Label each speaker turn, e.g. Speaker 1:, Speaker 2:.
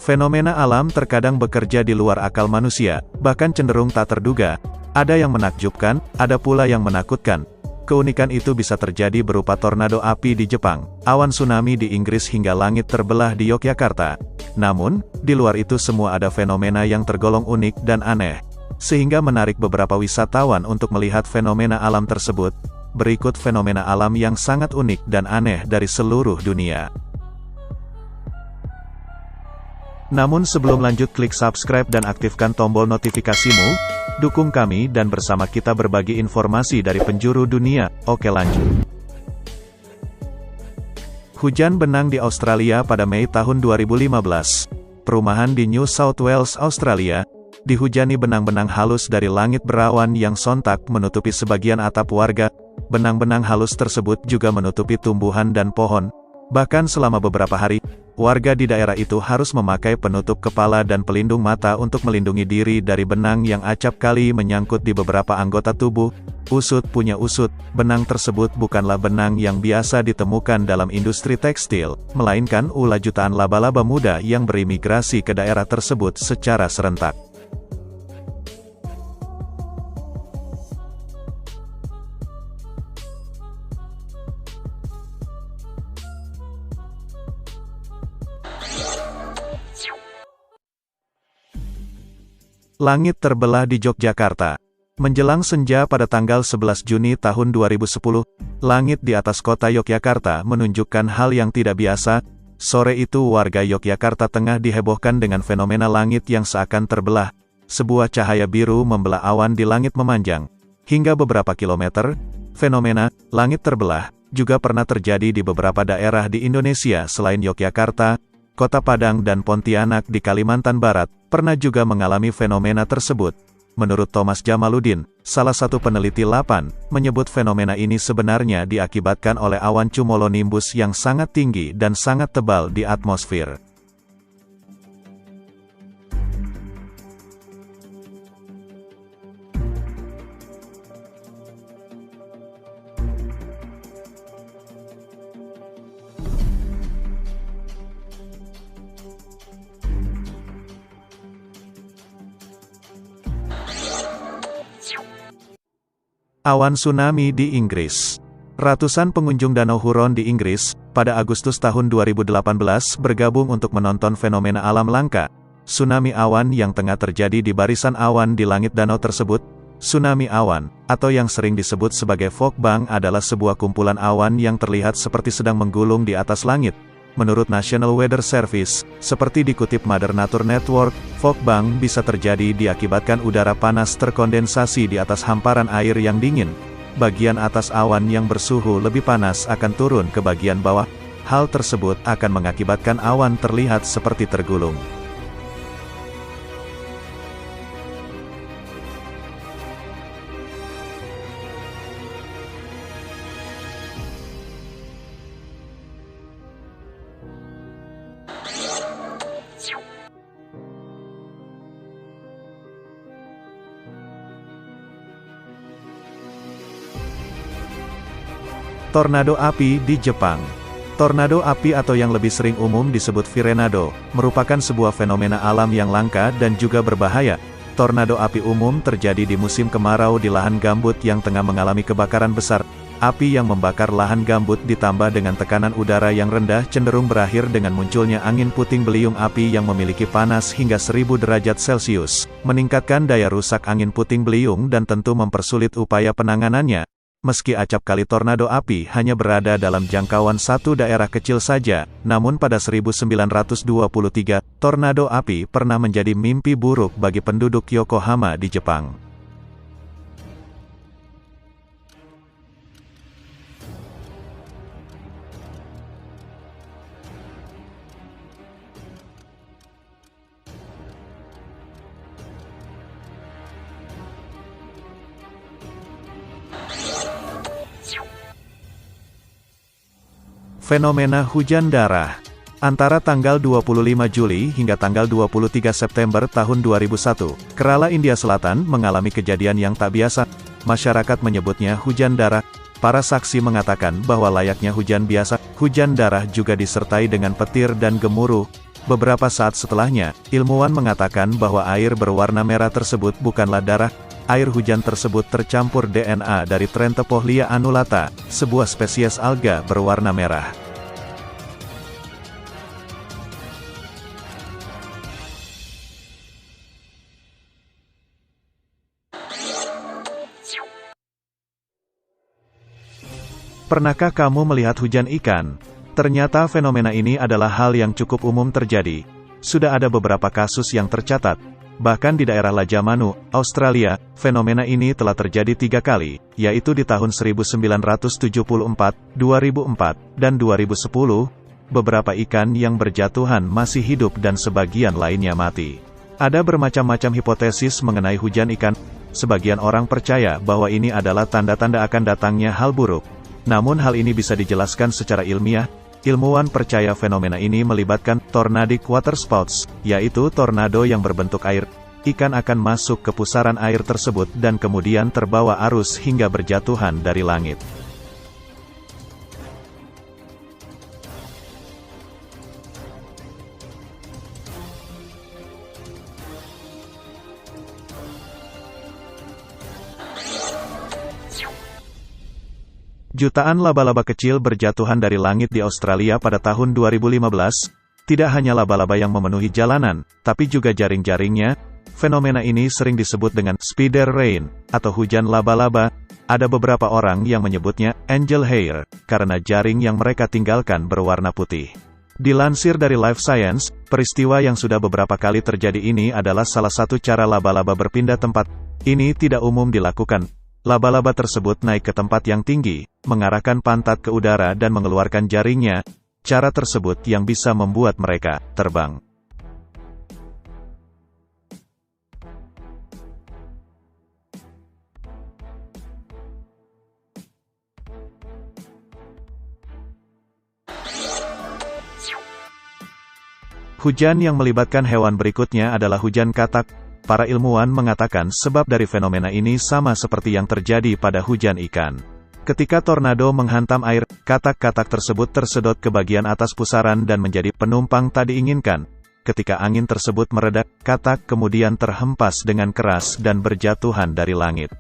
Speaker 1: Fenomena alam terkadang bekerja di luar akal manusia, bahkan cenderung tak terduga. Ada yang menakjubkan, ada pula yang menakutkan. Keunikan itu bisa terjadi berupa tornado api di Jepang, awan tsunami di Inggris hingga langit terbelah di Yogyakarta. Namun, di luar itu semua ada fenomena yang tergolong unik dan aneh, sehingga menarik beberapa wisatawan untuk melihat fenomena alam tersebut. Berikut fenomena alam yang sangat unik dan aneh dari seluruh dunia. Namun sebelum lanjut, klik subscribe dan aktifkan tombol notifikasimu. Dukung kami dan bersama kita berbagi informasi dari penjuru dunia. Oke, lanjut. Hujan benang di Australia pada Mei tahun 2015. Perumahan di New South Wales, Australia, dihujani benang-benang halus dari langit berawan yang sontak menutupi sebagian atap warga. Benang-benang halus tersebut juga menutupi tumbuhan dan pohon. Bahkan selama beberapa hari, warga di daerah itu harus memakai penutup kepala dan pelindung mata untuk melindungi diri dari benang yang acap kali menyangkut di beberapa anggota tubuh. Usut punya usut, benang tersebut bukanlah benang yang biasa ditemukan dalam industri tekstil, melainkan ulah jutaan laba-laba muda yang berimigrasi ke daerah tersebut secara serentak. Langit terbelah di Yogyakarta. Menjelang senja pada tanggal 11 Juni tahun 2010, langit di atas kota Yogyakarta menunjukkan hal yang tidak biasa. Sore itu warga Yogyakarta tengah dihebohkan dengan fenomena langit yang seakan terbelah. Sebuah cahaya biru membelah awan di langit memanjang hingga beberapa kilometer. Fenomena langit terbelah juga pernah terjadi di beberapa daerah di Indonesia selain Yogyakarta. Kota Padang dan Pontianak di Kalimantan Barat pernah juga mengalami fenomena tersebut. Menurut Thomas Jamaluddin, salah satu peneliti LAPAN, menyebut fenomena ini sebenarnya diakibatkan oleh awan cumulonimbus yang sangat tinggi dan sangat tebal di atmosfer. Awan tsunami di Inggris. Ratusan pengunjung Danau Huron di Inggris, pada Agustus tahun 2018 bergabung untuk menonton fenomena alam langka, tsunami awan yang tengah terjadi di barisan awan di langit danau tersebut. Tsunami awan, atau yang sering disebut sebagai fog bank, adalah sebuah kumpulan awan yang terlihat seperti sedang menggulung di atas langit. Menurut National Weather Service, seperti dikutip Mother Nature Network, fog bank bisa terjadi diakibatkan udara panas terkondensasi di atas hamparan air yang dingin. Bagian atas awan yang bersuhu lebih panas akan turun ke bagian bawah. Hal tersebut akan mengakibatkan awan terlihat seperti tergulung. Tornado api di Jepang. Tornado api atau yang lebih sering umum disebut virenado, merupakan sebuah fenomena alam yang langka dan juga berbahaya. Tornado api umum terjadi di musim kemarau di lahan gambut yang tengah mengalami kebakaran besar. Api yang membakar lahan gambut ditambah dengan tekanan udara yang rendah cenderung berakhir dengan munculnya angin puting beliung api yang memiliki panas hingga 1000 derajat Celcius, meningkatkan daya rusak angin puting beliung dan tentu mempersulit upaya penanganannya. Meski acap kali tornado api hanya berada dalam jangkauan satu daerah kecil saja, namun pada 1923, tornado api pernah menjadi mimpi buruk bagi penduduk Yokohama di Jepang. Fenomena hujan darah. Antara tanggal 25 Juli hingga tanggal 23 September tahun 2001, Kerala India Selatan mengalami kejadian yang tak biasa. Masyarakat menyebutnya hujan darah. Para saksi mengatakan bahwa layaknya hujan biasa, hujan darah juga disertai dengan petir dan gemuruh. Beberapa saat setelahnya, ilmuwan mengatakan bahwa air berwarna merah tersebut bukanlah darah. Air hujan tersebut tercampur DNA dari Trentepohlia annulata, sebuah spesies alga berwarna merah. Pernahkah kamu melihat hujan ikan? Ternyata fenomena ini adalah hal yang cukup umum terjadi. Sudah ada beberapa kasus yang tercatat. Bahkan di daerah Lajamanu, Australia, fenomena ini telah terjadi 3 kali, yaitu di tahun 1974, 2004, dan 2010. Beberapa ikan yang berjatuhan masih hidup dan sebagian lainnya mati. Ada bermacam-macam hipotesis mengenai hujan ikan. Sebagian orang percaya bahwa ini adalah tanda-tanda akan datangnya hal buruk. Namun hal ini bisa dijelaskan secara ilmiah. Ilmuwan percaya fenomena ini melibatkan tornadic waterspouts, yaitu tornado yang berbentuk air. Ikan akan masuk ke pusaran air tersebut dan kemudian terbawa arus hingga berjatuhan dari langit. Jutaan laba-laba kecil berjatuhan dari langit di Australia pada tahun 2015. Tidak hanya laba-laba yang memenuhi jalanan, tapi juga jaring-jaringnya. Fenomena ini sering disebut dengan spider rain, atau hujan laba-laba. Ada beberapa orang yang menyebutnya angel hair, karena jaring yang mereka tinggalkan berwarna putih. Dilansir dari Life Science, peristiwa yang sudah beberapa kali terjadi ini adalah salah satu cara laba-laba berpindah tempat. Ini tidak umum dilakukan. Laba-laba tersebut naik ke tempat yang tinggi, mengarahkan pantat ke udara dan mengeluarkan jaringnya. Cara tersebut yang bisa membuat mereka terbang. Hujan yang melibatkan hewan berikutnya adalah hujan katak. Para ilmuwan mengatakan sebab dari fenomena ini sama seperti yang terjadi pada hujan ikan. Ketika tornado menghantam air, katak-katak tersebut tersedot ke bagian atas pusaran dan menjadi penumpang tak diinginkan. Ketika angin tersebut mereda, katak kemudian terhempas dengan keras dan berjatuhan dari langit.